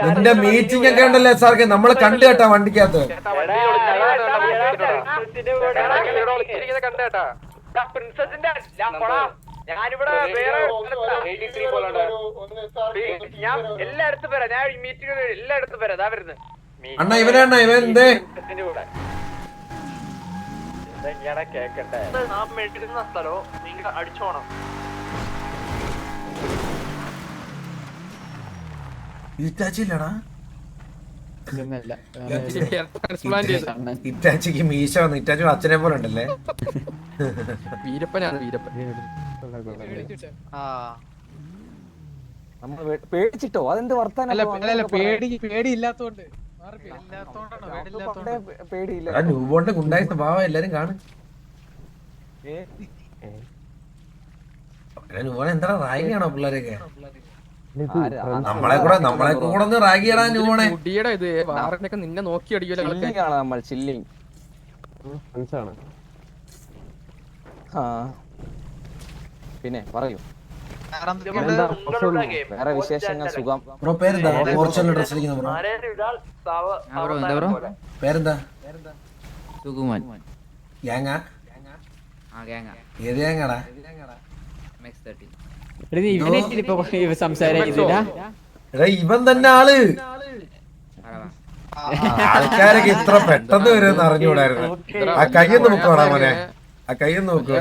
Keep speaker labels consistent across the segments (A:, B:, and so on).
A: നിന്റെ മീറ്റിംഗ് ഒക്കെ ഉണ്ടല്ലോ സാർക്ക്, നമ്മള് കണ്ടു കേട്ടാ വണ്ടിക്കകത്ത്.
B: എല്ലായിടത്തും വരാം, ഞാൻ മീറ്റിംഗ് എല്ലായിടത്തും വരാം. അതാ വരുന്നത്
A: അണ്ണ ഇവൻ എന്തേ
B: കേക്കട്ടെ. സ്ഥലോ നിങ്ങൾ അടിച്ചോണം.
A: ഇറ്റാച്ചില്ലടാ, ഇറ്റാച്ചിക്ക് മീശ വന്നു. ഇറ്റാച്ചി അച്ഛനെ പോലെ ഉണ്ടല്ലേ.
C: വീരപ്പനാണ് വീരപ്പൻ.
D: പേടിച്ചിട്ടോ? അതെന്ത് വർത്താനം?
C: പേടിയില്ലാത്തോണ്ട്
D: പേടിയില്ല.
A: ന്യൂബോണിന്റെ ഗുണ്ടായ സ്വഭാവം എല്ലാരും കാണും. ന്യൂബോൺ എന്താ റാഗി ആണോ പിള്ളേരൊക്കെ? നമ്മളെ കൂടെ ഒന്ന് റാഗി ചെയ്യടാ ന്യൂബോണെ.
C: ഇത് വാറൊക്കെ നിന്നെ നോക്കി അടിക്കുമല്ലോ.
D: നമ്മൾ ചില്ലിങ്. പിന്നെ പറയൂ, വേറെ വിശേഷങ്ങൾ? സുഖം.
A: ബ്രോ പേരെന്താ? പോർച്ചുഗൽ ഡ്രസ് അടിക്കുന്ന ബ്രോ പേരെന്താ?
E: സുകുമാൻ.
A: ഗ്യാങ്ങാ? ഏത് ഗ്യാങ്ങാടാ? ഇവൻ തന്നെ ആള്. ആൾക്കാരൊക്കെ ഇത്ര പെട്ടെന്ന് വരുമെന്ന് അറിഞ്ഞുകൂടായിരുന്നു. ആ കയ്യൊന്ന് നോക്കോടാ മോനെ, ആ കയ്യൊന്ന് നോക്കുക,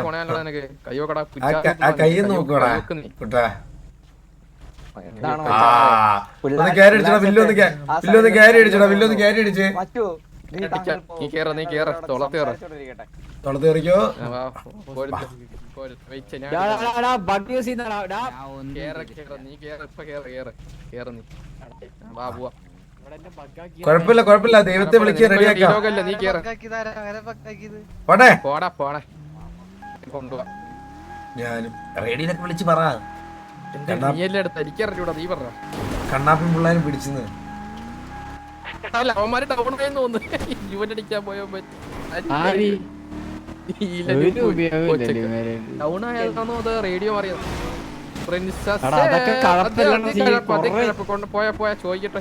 A: ആ കയ്യൊന്ന് നോക്കോടാ കുട്ടാ. ഒന്ന് ക്യാരി അടിച്ചടാ, വില്ലൊന്ന് ക്യാരി അടിച്ചടാ, വില്ലൊന്ന് ക്യാരി അടിച്ച് തൊളത്തേറിക്കോ. കൊഴപ്പില്ല, ദൈവത്തെ വിളിക്കുക, റെഡിയാക്കാം. ഞാനും റേഡിയൊക്കെ വിളിച്ച് പറ. കണ്ണാപ്പി പിള്ളേരും പിടിച്ചെന്ന്
C: അവന്മാര് ടൗൺ തോന്നുന്നു. യുവനടിക്കാൻ പോയോ ടൗൺ ആയതാണോ അത് റേഡിയോ അറിയാം. പോയ ചോദിക്കട്ടെ.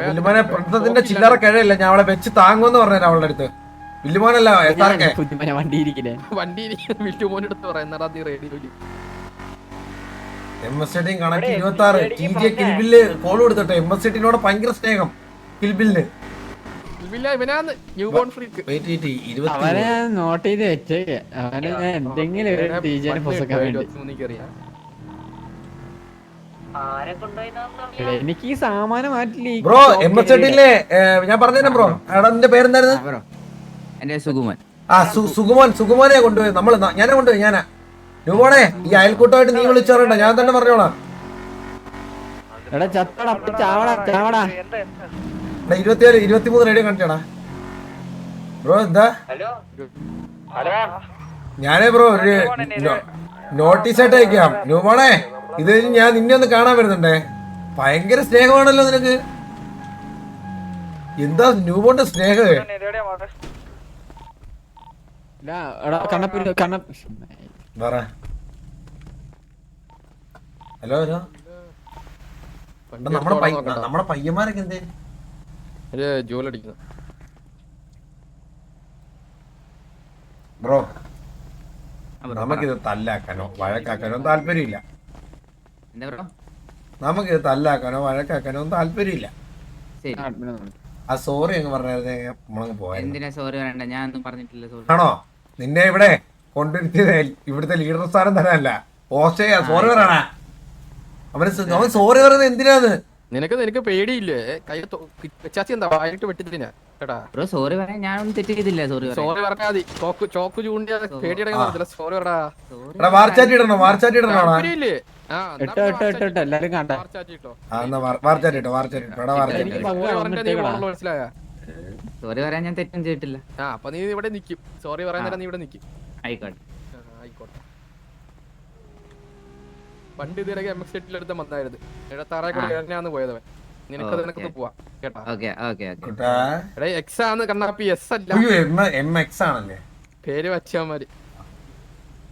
A: വില്ലുമോനെ ചില്ലറ കഴിയില്ല, ഞാൻ അവളെ വെച്ച് താങ്ങുമെന്ന് പറഞ്ഞു അവളുടെ അടുത്ത്. വില്ലുമോനല്ല
C: വണ്ടി വില്ലുമോൻ എടുത്ത് പറയുന്നടാ റേഡിയോയില്.
A: MS കണക്ക് 26 TJ കിൽബില്ല് കോൾ കൊടുത്തട്ടെ. MS ഭയങ്കര സ്നേഹം കിൽബില്ലിന്.
E: നോട്ട് ചെയ്ത് വെച്ചേക്ക്. അവന് എന്തെങ്കിലും എനിക്ക് ഈ സാമാനം മാറ്റില്ലേ
A: ബ്രോ. MS ഞാൻ പറഞ്ഞേ ബ്രോ. എടാ നിന്റെ പേരെന്തായിരുന്നു?
E: എന്റെ സുകുമാൻ.
A: ആ സുകുമാനെ കൊണ്ടുപോയി നമ്മള്. ഞാനെ കൊണ്ടുപോയി. ഞാനാ ന്യൂബോണേ. ഈ അയൽക്കൂട്ടമായിട്ട് നീ വിളിച്ചു പറയണ്ട, ഞാൻ തന്നെ പറഞ്ഞോളാം. 23 റേഡിയോ കാണിച്ചാടാ ബ്രോ. എന്താ ഞാനേ ബ്രോ ഒരു നോട്ടീസ് ആയിട്ട് അയക്കാം. ന്യൂബോണേ, ഇത് ഞാൻ നിന്നെ ഒന്ന് കാണാൻ വരുന്നുണ്ടേ. ഭയങ്കര സ്നേഹമാണല്ലോ നിനക്ക്. എന്താ ന്യൂബോണിന്റെ സ്നേഹം? ഹലോ നമ്മുടെ പയ്യന്മാരൊക്കെ എന്തേ
C: ജോലടിക്കുന്നു
A: ബ്രോ? നമുക്കിത് തല്ലാക്കാനോ വഴക്കാക്കാനോ താല്പര്യമില്ല. നമുക്കിത് തല്ലാക്കാനോ വഴക്കാക്കാനോ ഒന്നും താല്പര്യമില്ല. ആ സോറി അങ്ങ് പറഞ്ഞായിരുന്നേ നമ്മളങ്ങ് പോയാ. ആണോ നിന്നെ ഇവിടെ കൊണ്ടിരുത്തിയത്? ഇവിടുത്തെ ലീഡർ സ്ഥാനം തരാനല്ല, ഓസ്ട്രേലിയ. സോറി പറയണ അവൻ സോറി പറയുന്നത് എന്തിനാന്ന്?
C: നിനക്ക് പേടിയില്ലേ? കൈച്ചാച്ചി എന്താ വായിട്ട് വെട്ടിത്തില്ല കേട്ടാ.
E: സോറി പറയാൻ ഞാനൊന്നും തെറ്റ് ചെയ്തില്ല.
C: സോറി പറഞ്ഞാ മതി. ചോക്ക് ചൂണ്ടിയാ പേടിയടങ്ങുന്നില്ല. സോറി പറടാ.
A: വാർച്ചാറ്റി ഇടണോ? വാർച്ചാറ്റി ഇടണോ?
E: എല്ലാരും കണ്ടോ?
C: മനസ്സിലായ?
E: സോറി പറയാൻ ഞാൻ തെറ്റും ചെയ്തിട്ടില്ല.
C: അപ്പൊ നീ ഇവിടെ നിക്കും. സോറി പറയാൻ നീ ഇവിടെ നിക്കും.
E: ആയിക്കോട്ടെ.
C: പണ്ട് ഇതിലൊക്കെ MX എടുത്ത് വന്നായിരുന്നു. 76 പോയതവൻ. നിനക്ക് പോവാ കേട്ടാ. എക്സ് ആണ് കണ്ണാപ്പി, എസ് അല്ല.
A: MX ആണല്ലേ
C: പേര് വച്ചാമാര്.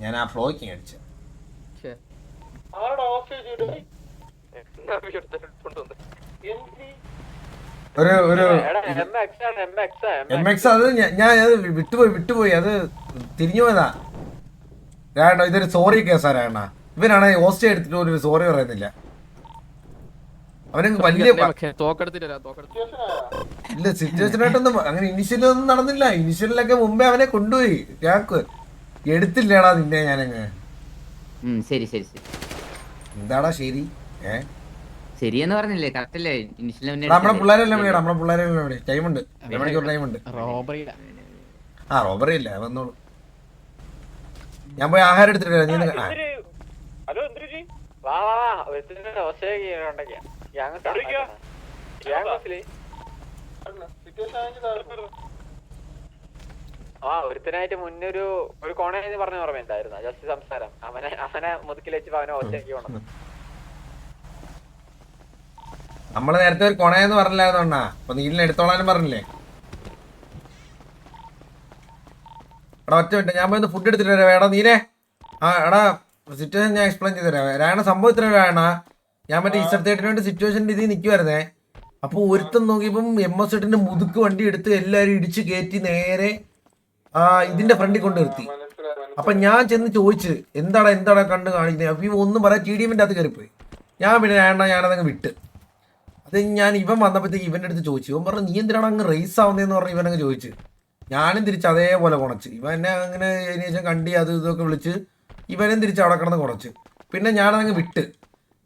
A: ഞാൻ ആ ഫ്ലോയ്ക്ക് അടിച്ചു. ഒരു MX അത് ഞാൻ അത് വിട്ടുപോയി അത് തിരിഞ്ഞു പോയതാ രാണ. ഇതൊരു സോറി കേസാ രാണ. ഇവനാണ് ഹോസ്റ്റ് എടുത്തിട്ട് ഒരു സോറി പറയുന്നില്ല. അവന് വലിയ ഇല്ല സിറ്റുവേഷനായിട്ടൊന്നും അങ്ങനെ ഇനിഷ്യലൊന്നും നടന്നില്ല. ഇനിഷ്യലിലൊക്കെ മുമ്പേ അവനെ കൊണ്ടുപോയി. ഞാക്ക് എടുത്തില്ലടാ നിന്നെ ഞാനങ്ങ്.
E: ശരി ശരി ശരി
A: എന്താടാ ശരി
E: ശരിയെന്ന് പറഞ്ഞില്ലേ? കറക്റ്റ് അല്ലേ?
A: നമ്മളെ പിള്ളേരെല്ലാം വിളിയാ. നമ്മളെ പിള്ളേരെല്ലാം വിളി. ടൈമുണ്ട്, ടൈമുണ്ട്. ആ റോബറി ഇല്ല വന്നോളൂ. ഞാൻ പോയി ആഹാരം എടുത്തിട്ട് നീ
B: ഒരുത്തനായിട്ട് മുന്നൊരു കോണേന്ന് പറഞ്ഞ ഓർമ്മ ഉണ്ടായിരുന്നു. ജസ്റ്റ് സംസാരം അവനെ മുതുക്കിൽ വെച്ച് അവനെ ഒറ്റയ്ക്ക് കൊണ്ടു.
A: നമ്മള് നേരത്തെ ഒരു കൊണയെന്ന് പറഞ്ഞില്ലായിരുന്നോണ്ടാ. അപ്പൊ നീലിനെ എടുത്തോളാനും പറഞ്ഞില്ലേ? എടാ ഒറ്റ മിനിറ്റ്, ഞാൻ പോയി ഫുഡ് എടുത്തിട്ട് വരാം. എടാ നീനെ എടാ സിറ്റുവേഷൻ ഞാൻ എക്സ്പ്ലെയിൻ ചെയ്ത് തരാം. രാണ സംഭവത്തിന് രാണ ഞാൻ മറ്റേ ഇഷ്ടത്തേട്ടിന് സിറ്റുവേഷൻ്റെ ഇതിൽ നിൽക്കുമായിരുന്നേ. അപ്പൊ ഒരുത്തം നോക്കിയപ്പം MS എട്ടിന്റെ മുതുക്ക് വണ്ടി എടുത്ത് എല്ലാരും ഇടിച്ച് കയറ്റി നേരെ ഇതിന്റെ ഫ്രണ്ടിൽ കൊണ്ട് നിർത്തി. അപ്പൊ ഞാൻ ചെന്ന് ചോദിച്ച് എന്താടാ കണ്ട് കാണിക്കുന്നത്? അപ്പൊ ഒന്നും പറയാം TDMന്റെ അകത്ത് കയറിപ്പോയി. ഞാൻ പിന്നെ ഞാനതങ്ങ് വിട്ട്. അത് ഞാൻ ഇവൻ വന്നപ്പോഴത്തേക്ക് ഇവന്റെ അടുത്ത് ചോദിച്ചു. ഇവൻ പറഞ്ഞു നീ എന്തിനാണ് അങ്ങ് റേസ് ആവുന്നതെന്ന് പറഞ്ഞ് ഇവനങ്ങ് ചോദിച്ചു. ഞാനും തിരിച്ച് അതേപോലെ കുണച്ച്. ഇവൻ എന്നെ അങ്ങനെ അതിന് ശേഷം കണ്ടി അത് ഇതൊക്കെ വിളിച്ച് ഇവനും തിരിച്ച് അവിടെ കിടന്ന് കുറച്ച്. പിന്നെ ഞാനതങ്ങ് വിട്ട്.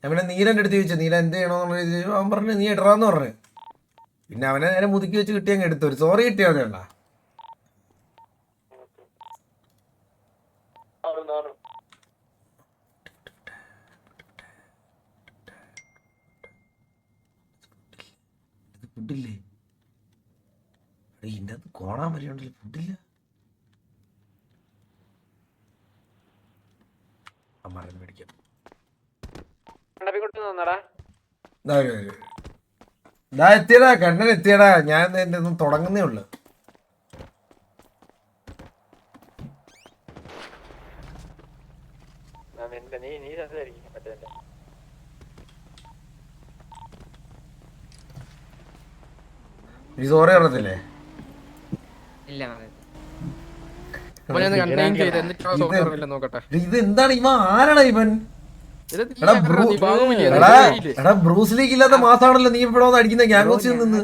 A: ഞാൻ പിന്നെ നീലൻ്റെ അടുത്ത് ചോദിച്ചു നീല എന്ത് ചെയ്യണമെന്നുള്ള ചോദിച്ചു. അവൻ പറഞ്ഞു നീ ഇടറാന്ന് പറഞ്ഞു. പിന്നെ അവനെ നേരെ മുതുക്കി വെച്ച് കിട്ടി അങ്ങ് എടുത്തു. ഒരു സോറി കിട്ടിയാൽ മതിയണ്ട. ഫുഡില്ലേ ഇതിൻ്റെ അകത്ത് കോണാൻ വരെയുണ്ടല്ലോ. ഫുഡില്ല. അമ്മാരെ മേടിക്കാം. എത്തിയടാ കണ്ണൻ എത്തിയടാ. ഞാൻ എന്റെ ഒന്നും തുടങ്ങുന്നേ ഉള്ളു. നീ സോറി പറഞ്ഞില്ലേ? ഇത് എന്താണ് ഇവൻ? ആരാടാ ഇവൻ? എടാ ബ്രൂസ് ലീഗ് ഇല്ലാത്ത മാസാണല്ലോ നീ ഇവിടെ വന്ന് അടിക്കുന്ന ഗ്യാങ്സിൽ നിന്ന്.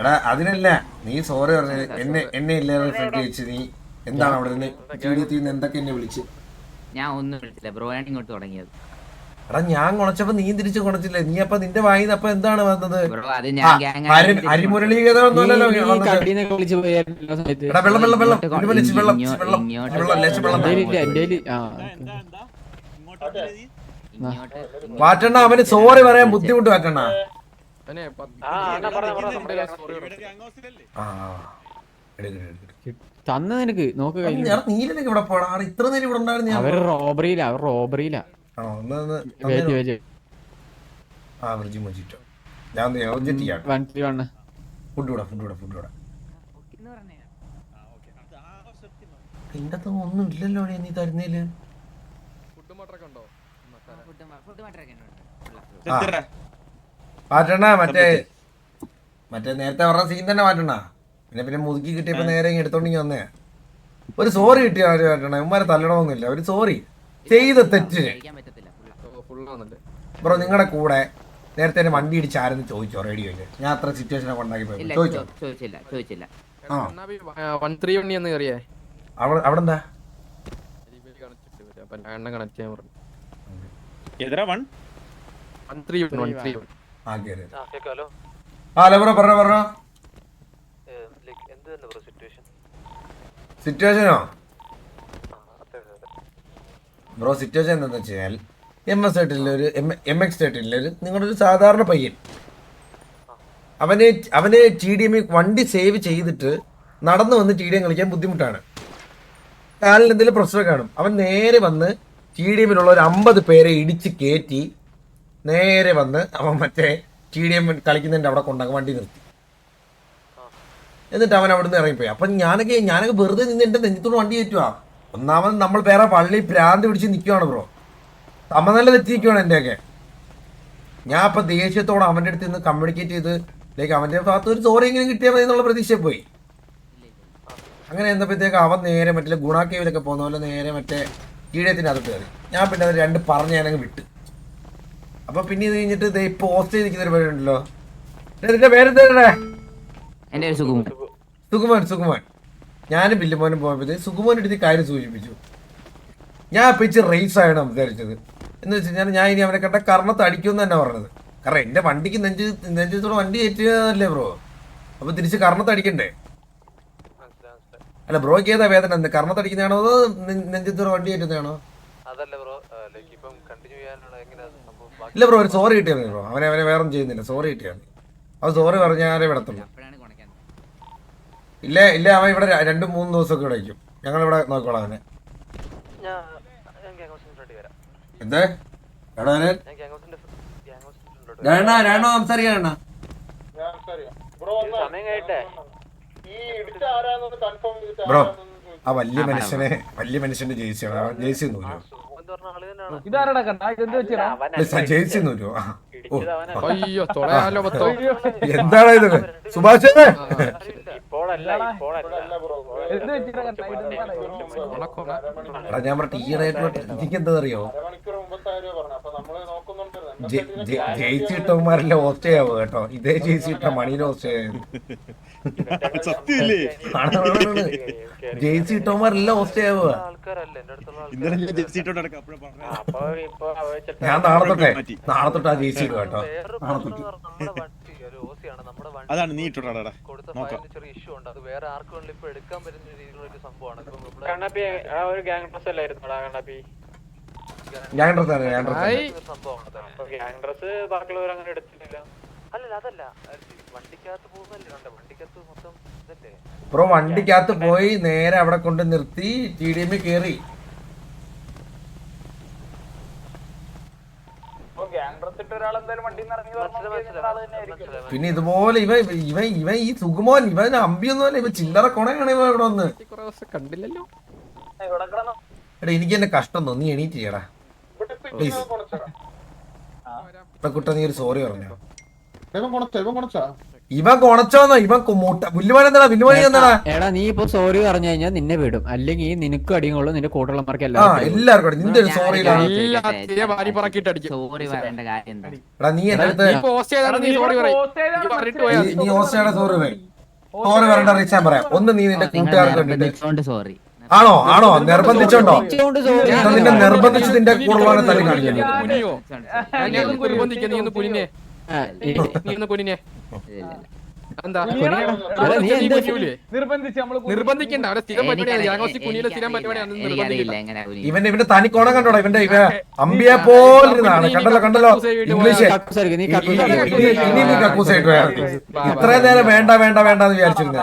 A: എടാ അതിനല്ല നീ സോറി പറഞ്ഞത്. എന്നെ ഇല്ലാതെ ഫ്രണ്ട് വെച്ച് നീ എന്താണ് അവിടെ നിന്ന് ജീവിതത്തിൽ നിന്ന് എന്തൊക്കെ എന്നെ വിളിച്ച്?
E: ഞാൻ ഒന്നും വിളിച്ചില്ല ബ്രോ. ഞാൻ ഇങ്ങോട്ട് തുടങ്ങിയത്.
A: എടാ ഞാൻ കുണച്ചപ്പോ നീ തിരിച്ചു കുണച്ചില്ലേ? നീ അപ്പൊ നിന്റെ വായിന്ന് അപ്പൊ എന്താണ് വന്നത്? അരിമുരളീകരണമൊന്നുമല്ലല്ലോ. വാറ്റണ്ണ അവന് സോറി പറയാൻ ബുദ്ധിമുട്ട് വാറ്റണ്ണ.
F: തന്ന നിനക്ക് നോക്ക്.
A: നീലനൊക്കെ ഇവിടെ പോടാ. ഇത്ര നേരം ഇവിടെ ഉണ്ടായിരുന്നു.
F: അവർ റോബറിയിലാ.
A: ഒന്നും ഇല്ലല്ലോ നീ തരുന്നേല്. മാറ്റണ മറ്റേ നേരത്തെ പറഞ്ഞ സീൻ തന്നെ മാറ്റണ. പിന്നെ മുതുക്കി കിട്ടിയപ്പോ നേരെ എടുത്തോണ്ടെങ്കിൽ വന്നേ. ഒരു സോറി കിട്ടിയ മാറ്റണ. ഇവന്മാരെ തല്ലണമെന്നില്ല. ഒരു സോറി ചെയ്ത തെറ്റിന്. ബ്രോ നിങ്ങളുടെ കൂടെ നേരത്തെ വണ്ടി ഇടിച്ച് ആരെന്ന് ചോദിച്ചോ റേഡിയോയില്? ഞാൻ അത്ര സിറ്റുവേഷനെ കൊണ്ടാക്കി പോയി
E: ചോദിച്ചില്ല.
A: അവിടെന്താ ഹലോ ബ്രോ പറഞ്ഞോ. സിറ്റുവേഷനോ ബ്രോ? സിറ്റുവേഷൻ എന്താന്ന് വെച്ച് കഴിഞ്ഞാൽ MS ഒരു MX ഒരു നിങ്ങളുടെ ഒരു സാധാരണ പയ്യൻ അവന് TDM വണ്ടി സേവ് ചെയ്തിട്ട് നടന്നു വന്ന് TDM കളിക്കാൻ ബുദ്ധിമുട്ടാണ്. കാലിൽ എന്തെങ്കിലും പ്രശ്നം കാണും. അവൻ നേരെ വന്ന് TDMലുള്ള ഒരു 50 പേരെ ഇടിച്ച് കയറ്റി നേരെ വന്ന് അവൻ മറ്റേ TDM കളിക്കുന്നതിൻ്റെ അവിടെ കൊണ്ടാകും വണ്ടി നിർത്തി. എന്നിട്ട് അവൻ അവിടുന്ന് ഇറങ്ങിപ്പോയി. അപ്പം ഞാനൊക്കെ വെറുതെ നിന്ന് എൻ്റെ നെഞ്ചത്തോട് വണ്ടി കയറ്റുക. ഒന്നാമത് നമ്മൾ വേറെ പള്ളി ഭ്രാന്ത് പിടിച്ച് നിൽക്കുവാണ് ബ്രോ, സമനില തെറ്റി നിൽക്കുവാണ് എൻ്റെയൊക്കെ. ഞാൻ അപ്പം ദേഷ്യത്തോടെ അവൻ്റെ അടുത്ത് നിന്ന് കമ്മ്യൂണിക്കേറ്റ് ചെയ്ത് ലൈക്ക് അവൻ്റെ ഭാഗത്ത് ഒരു സോറി എങ്കിലും കിട്ടിയാൽ മതി എന്നുള്ള പ്രതീക്ഷ പോയി. അങ്ങനെ എന്നപ്പോഴത്തേക്ക് അവൻ നേരെ മറ്റേ ഗുണാക്കേവിലൊക്കെ പോകുന്ന പോലെ നേരെ മറ്റേ കീഴത്തിൻ്റെ അകത്ത് കയറി. ഞാൻ പിന്നെ അത് രണ്ട് പറഞ്ഞ് ഞാനങ്ങ് വിട്ട്. അപ്പം പിന്നെ ഇത് കഴിഞ്ഞിട്ട് ഇത് ഇപ്പോൾ പോസ്റ്റ് ചെയ്ത് നിൽക്കുന്നൊരു പേരുണ്ടല്ലോ, ഇതിൻ്റെ പേരെന്താ?
E: എന്റെ ഒരു സുഖം.
A: സുകുമാൻ. ഞാനും ബില്ലുമോനും പോയപ്പോഴത്തേക്ക് സുകുമോൻ എടുത്ത് കാര്യം സൂചിപ്പിച്ചു. ഞാൻ ഇപ്പം ഇച്ചിരി റേസ് ആയാണ് സംസാരിച്ചത്. എന്ന് വെച്ച് കഴിഞ്ഞാൽ ഞാൻ ഇനി അവനെ കണ്ട കർണത്ത് അടിക്കുമെന്ന് തന്നെ പറഞ്ഞത്. കാരണം എൻ്റെ വണ്ടിക്ക് നെഞ്ചത്തോടെ വണ്ടി കയറ്റിയതല്ലേ ബ്രോ, അപ്പോൾ തിരിച്ച് കർണത്ത് അടിക്കണ്ടേ? അല്ല ബ്രോയ്ക്ക് ഏതാ വേദന, എന്ത് കർണത്ത് അടിക്കുന്നതാണോ അതോ നെഞ്ചത്തോടെ വണ്ടി കയറ്റുന്നതാണോ? ഇല്ല ബ്രോ, ഒരു സോറി കിട്ടിയാൽ മതി ബ്രോ. അവനെ വേറെ ഒന്നും ചെയ്യുന്നില്ല, സോറി കിട്ടിയാൽ മതി. അത് സോറി പറഞ്ഞാലേ വിടത്തുള്ളൂ. ഇല്ല അവൻ ഇവിടെ 2-3 ദിവസമൊക്കെ ഇവിടെ വയ്ക്കും. ഞങ്ങളിവിടെ നോക്കോളാം അവനെ. എന്തേ രാണോ സംസാരിക്കാണ ബ്രോ? ആ വലിയ മനുഷ്യന്റെ ജേഴ്സിയാണ്. ജേഴ്സി ഒന്നും ജേഴ്സി ഒന്നും
C: അയ്യോ തൊടയാലോ മൊത്തം.
A: എന്താണ് ഇത് സുഭാഷ്? ഞാൻ പറഞ്ഞ എനിക്ക് എന്താ അറിയോ, ജയിച്ച് ഇട്ടവന്മാരെല്ലാം ഓസ്റ്റയാവോ കേട്ടോ. ഇതേ ജയിച്ച് ഇട്ട മണിയിലെ ഓസ്റ്റയായത്. ജയിച്ച് ഇട്ടവന്മാരെല്ലാം ഓസ്റ്റയാവുക. ഞാൻ നാളെ തൊട്ട് ആ ജയിച്ച് ഇടുക കേട്ടോ.
G: അതാണ് നീ ഇട്ടോടാ.
A: ബ്രോ വണ്ടിക്കകത്ത് പോയി നേരെ അവിടെ കൊണ്ട് നിർത്തി TDM കേറി. പിന്നെ ഇതുപോലെ ഇവൻ ഈ സുകുമോൻ ഇവൻ അമ്പിയൊന്നുമല്ല, ഇവൻ ചില്ലറ കൊണയാണ്. ഇവ ഇവിടെ വന്ന്
C: കണ്ടില്ലല്ലോ.
A: എടാ എനിക്ക് എന്നെ കഷ്ടം തോന്നി, എണീറ്റ് ചെയ്യടാ പ്ലീസ്. കുട്ട നീ ഒരു സോറി പറഞ്ഞോ. ഇവൻ കൊണച്ചോന്നോ? ഇവൻ വില്ലുമാൻ എന്താ? വില്ലുമാനി എന്താ?
F: എടാ നീ ഇപ്പൊ സോറി പറഞ്ഞു കഴിഞ്ഞാൽ നിന്നെ വിടും, അല്ലെങ്കിൽ നിനക്കും അടിയും കൊള്ളും, നിന്റെ കൂട്ടുള്ളമാർക്ക്
A: എല്ലാവർക്കും നിന്റെ ഒരു സോറി.
E: സോറി പറയേണ്ട കാര്യം എന്താ?
A: എടാ നീ എന്റെ അടുത്ത് നീ ഓസ്റ്റയുടെ സോറി പറയേണ്ട റീച്ച് ഞാൻ പറയാം. ഒന്ന് നീ നിന്റെ കൂട്ടുകാർക്ക് വേണ്ടിട്ട്
E: സോറി
A: ആണോ നിർബന്ധിച്ചോണ്ടോ? നിന്നെ നിർബന്ധിച്ച് നിന്റെ കൂടുതലാണ് തല്ലി കാണിക്കുന്നത്.
C: നിർബന്ധിക്കണ്ട.
A: ഇവന്റെ തനി കോണം കണ്ടോടാ. ഇവന്റെ അമ്പിയെ പോലിരുന്നാണ്. കണ്ടല്ലോ ഇംഗ്ലീഷ്. ഇനി നീ കക്കൂസായിട്ട് ഇത്രയും നേരം വേണ്ടെന്ന് വിചാരിച്ചിരുന്ന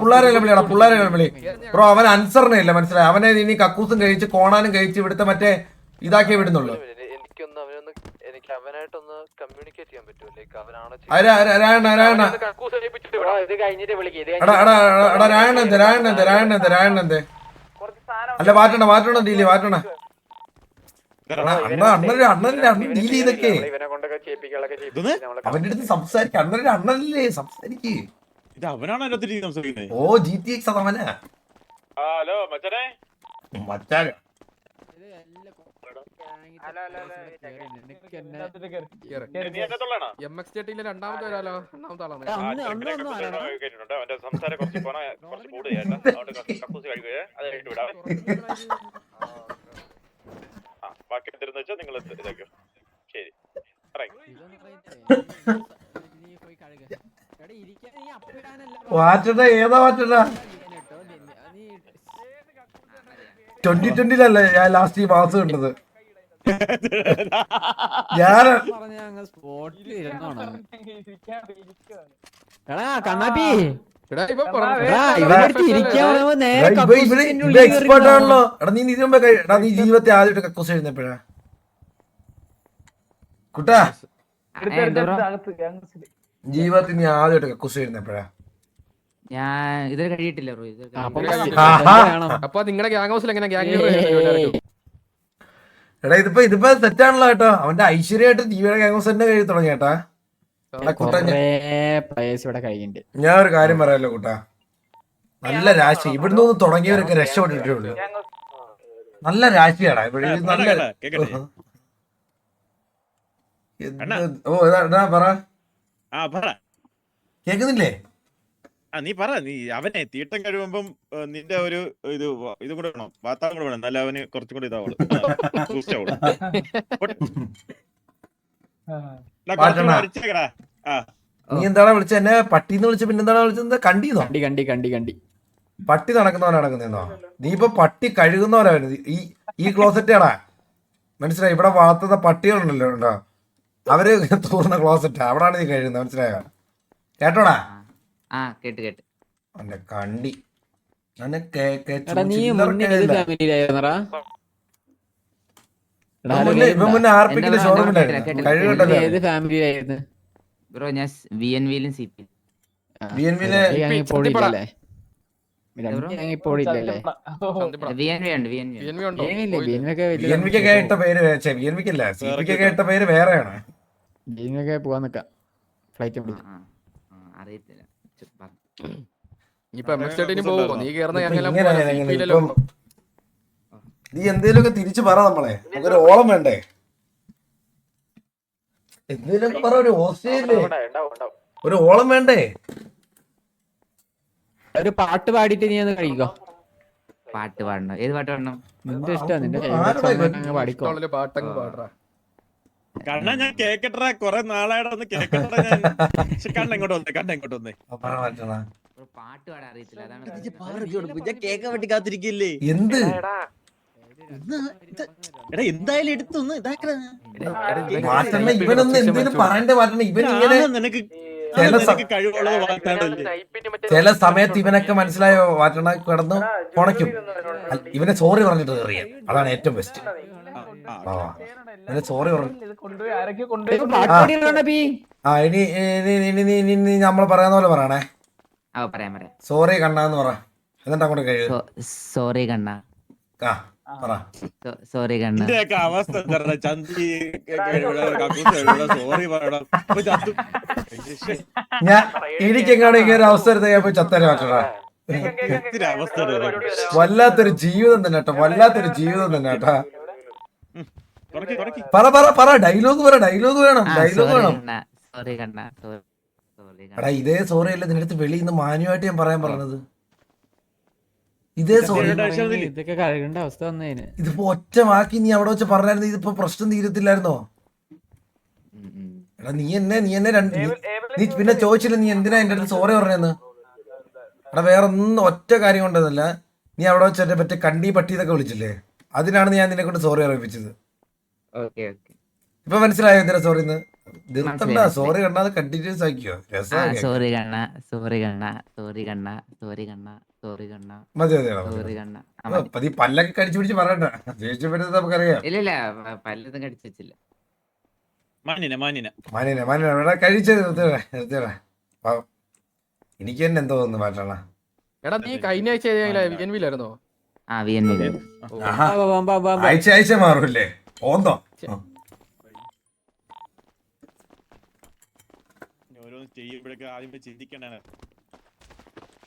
A: പിള്ളേരെ വിളി ബ്രോ. അവൻ അനുസരണ ഇല്ല, മനസ്സിലായി? അവനെ ഇനി കക്കൂസും കഴിച്ച് കോണാനും കഴിച്ച് ഇവിടുത്തെ മറ്റേ ഇതാക്കിയേ വിടുന്നുള്ളൂ. അല്ല മാറ്റണ ഡീല് മാറ്റണ. അണ്ണൻ ഡീൽ ചെയ്തൊക്കെ അവന്റെ അടുത്ത് സംസാരിക്ക. അണ്ണനല്ലേ സംസാരിക്ക്.
G: അവനാണോ സംസാരിക്കുന്നത്?
A: ഓ GTX അതവനാ മച്ചാന.
C: രണ്ടാമത്തെ വരാലോ. രണ്ടാമത്തെ ആളാണ്.
G: സംസാരം കുറച്ച് കൂടുതൽ ബാക്കി എന്തെന്ന് വെച്ചാൽ നിങ്ങൾ ഇതാക്കോ. ശരി
A: വാറ്റണ്ട. ഏതാ വാറ്റണ്ട? 2020 ഞാൻ ലാസ്റ്റ് ഈ മാസം കണ്ടത്. ഞാൻ
F: കണ്ണാപ്പി
A: എക്സ്പേർട്ട് ആണല്ലോ. എടാ നീ ഇതിനു മുമ്പേ നീ ജീവിതത്തെ ആദ്യമായിട്ട് കക്കൂസ് എഴുന്നപ്പോഴാ കുട്ടാ? ജീവിതത്തിൽ നീ ആദ്യമായിട്ട് കക്കൂസ് എഴുന്നപ്പോഴാ?
E: ഞാൻ ഇതുവരെ കഴിയിട്ടില്ല ബ്രോ.
F: അപ്പൊ
A: ആഹാ.
F: വേണം.
C: അപ്പൊ നിങ്ങളുടെ ഗ്യാങ് ഹൗസിൽ എങ്ങനെ ഗ്യാങ്
A: എടാ ഇതിപ്പോ സെറ്റാണല്ലോ കേട്ടോ. അവന്റെ ഐശ്വര്യമായിട്ട് ടിവിയുടെ ഗ്യാങ്സ് തന്നെ കഴി തുടങ്ങി കേട്ടാ. എടാ കുട്ടാ,
F: കൊറേ പ്ലേയേഴ്സ് ഇവിടെ കഴിയുന്നുണ്ട്.
A: ഞാൻ ഒരു കാര്യം പറയാലോ കുട്ടാ, നല്ല രാശി ഇവിടുന്ന് ഒന്ന് തുടങ്ങിയവരൊക്കെ രക്ഷപ്പെട്ടിട്ടേ ഉള്ളൂ. നല്ല രാശിയാടാ ഇവിടെ. ഇത് നല്ല
G: കേക്കട്ടെ.
A: എടാ പറ,
G: ആ പറ.
A: കേക്കുന്നില്ലേ?
G: നീ പറ. നീ അവനെ തീട്ടം കഴിയുമ്പം നിന്റെ ഒരു ഇത് കൂടെ വേണം, വാർത്താനം കൂടെ വേണം. എന്നാലും അവന് കുറച്ചും കൂടി ഇതാവുള്ളൂ.
A: നീ എന്താണ് വിളിച്ചത്? എന്നെ പട്ടിന്ന് വിളിച്ച? പിന്നെന്താണ് വിളിച്ചത്? കണ്ടിന്നോ?
F: കണ്ടി
A: പട്ടി നടക്കുന്നവനാ നടക്കുന്നോ? നീ ഇപ്പൊ പട്ടി കഴുകുന്നവരാ വരുന്നത്. ഈ ക്ലോസറ്റാടാ, മനസ്സിലായി? ഇവിടെ വളർത്തുന്ന പട്ടികളുണ്ടല്ലോ ഉണ്ടോ, അവര് തൂർന്ന ക്ലോസറ്റാ, അവിടാണ് നീ കഴുകുന്നത്, മനസ്സിലായോ? കേട്ടോടാ?
E: ആ കേട്ട്.
A: അവന്റെ കണ്ടി
F: എടാ നീ മുന്നേ ഏത് ഫാമിലിയിലായിരുന്നടാ?
A: ഇപ്പൊ മുന്നേ ആർപ്പിക്കിന്റെ ഷോറൂമിലായിരുന്നു കഴുകണ്ടല്ലോ.
F: ഏത് ഫാമിലിയിലായിരുന്നു
E: ബ്രോ? ഞാൻ VNVയിലും CP.
A: BNB-യിലെ
F: ഇപ്പോഴില്ലല്ലേ? ഇപ്പോഴില്ലല്ലേ?
E: VNV ഉണ്ട്. VNV
C: ഉണ്ടോ?
A: BNB-ക്കൊക്കെ ഇട്ട പേര് BNB-ക്കല്ല, CP-ക്കൊക്കെ ഇട്ട പേര് വേറെയാണ്.
F: ബീനൊക്കെ പോവാൻ നിക്കാം, ഫ്ലൈറ്റ്
E: അറിയത്തില്ല.
C: ഇപ്പൊ MX-13 പോവോ? നീ കേറുന്ന
A: ഇപ്പം നീ എന്തേലുമൊക്കെ തിരിച്ചു പറ നമ്മളെ. നമുക്കൊരു ഓളം വേണ്ടേ? എന്തേലൊക്കെ പറ. ഒരു ഓസ്ട്രേലിയ ഒരു ഓളം വേണ്ടേ?
F: ഒരു പാട്ട് പാടിയിട്ട് നീ ഒന്ന് കഴിക്കോ.
E: പാട്ട് പാടണം. ഏത് പാട്ട് പാടണം?
F: നിന്റെ ഇഷ്ടം, നിന്റെ ഫേവറേറ്റ് പാടിക്കോ.
C: പാട്ടങ്ങ് പാടറാ.
G: കണ്ണ ഞാൻ കേക്കട്ടെ. കൊറേ നാളായിട്ട് ഒന്ന് കേക്കട്ടെ. ഞാൻ കണ്ണ ഇങ്ങോട്ട് വന്നേ.
E: ബ്രോ പാട്ട് പാടാൻ അറിയത്തില്ല, അതാണ്.
H: കേക്കാൻ വേണ്ടി കാത്തിരിക്കില്ലേ?
A: എന്ത്
H: എടാ എന്തായാലും എടുത്തൊന്ന് ഇതാക്കണ.
A: മാറ്റണ ഇവനൊന്ന് എന്തേലും പറയണ്ടേ? മാറ്റണ ഇവൻ ഇങ്ങനെ
H: നിനക്ക്
G: കഴിവുള്ളത് വാർത്താണ്ടല്ലേ.
A: ചില സമയത്ത് ഇവനൊക്കെ മനസ്സിലായോ? മാറ്റണ കിടന്നു കൊണയ്ക്കും. ഇവനെ സോറി പറഞ്ഞിട്ട് കയറിയ അതാണ് ഏറ്റവും ബെസ്റ്റ്. സോറി ഇനി നമ്മൾ പറയുന്ന പോലെ പറയണേ.
E: പറയാം.
A: സോറി കണ്ണാന്ന് പറ, എന്നിട്ട് അങ്ങോട്ട് കഴിയും.
E: സോറി കണ്ണ.
A: പറ.
E: സോറി കണ്ണ.
G: ഇതിന്റെയൊക്കെ അവസ്ഥ എന്താ? ചന്തി സോറി പറയണം.
A: ഞാൻ എനിക്കെങ്ങാണ് ഇങ്ങനെ ഒരു അവസരത്തെ ഞാൻ പോയി ചത്തര മാറ്റണ.
G: അവസ്ഥ
A: വല്ലാത്തൊരു ജീവിതം തന്നെ കേട്ടോ, വല്ലാത്തൊരു ജീവിതം തന്നെ കേട്ടാ. പറ ഡയലോഗ് പറ. ഡയലോഗ് വേണം.
E: സോറി കണ്ണ.
A: എടാ ഇതേ സോറി അല്ല നിന്റെ അടുത്ത് വെളിയിൽ നിന്ന് മാന്യമായിട്ട് ഞാൻ പറയാൻ പറഞ്ഞത്. ഇതേ സോറി.
F: ഇതൊക്കെ കഴുകേണ്ട അവസ്ഥ വന്നതിന്
A: ഇതിപ്പോ ഒറ്റ വാക്കി നീ അവിടെ വെച്ച് പറഞ്ഞായിരുന്നു, ഇതിപ്പോ പ്രശ്നം തീരത്തില്ലായിരുന്നോ? എടാ നീ എന്നെ നീ പിന്നെ ചോദിച്ചില്ല നീ എന്തിനാ എന്റെ അടുത്ത് സോറി പറഞ്ഞെന്ന്? എടാ വേറെ ഒന്നും ഒറ്റ കാര്യം കൊണ്ടതല്ല, നീ അവിടെ വെച്ച് മറ്റേ കണ്ടി പട്ടി ഇതൊക്കെ വിളിച്ചില്ലേ, അതിനാണ് ഞാൻ നിന്നെ കൊണ്ട് സോറി അറിയിപ്പിച്ചത്. ഇപ്പൊ മനസ്സിലായോ എന്തിനാ സോറിന്ന്? നിർത്തണ്ട, സോറി കണ്ണാതെ കണ്ടിന്യൂസ് ആക്കിയോ.
E: സോറി കണ്ണ. സോറി കണ്ണ. സോറി കണ്ണ. സോറി കണ്ണ. സോറി കണ്ണ.
A: മതി
E: സോറി കണ്ണ.
A: മതി. പല്ലൊക്കെ കടിച്ചു പിടിച്ച് പറയണ്ട, ദേഷ്യപ്പെടുന്നത് നമുക്കറിയാം.
E: ഇല്ല പല്ലൊന്നും കടിച്ചു വെച്ചില്ല.
A: മാനിന കഴിച്ചത് നിർത്തിയടാ. എനിക്ക് തന്നെ എന്തോ ഒന്ന് മാറ്റണ.
C: എടാ നീ കഴിഞ്ഞ ആഴ്ച VNV-ലായിരുന്നോ?
A: ആഴ്ച മാറൂല്ലേ? ഓന്നോ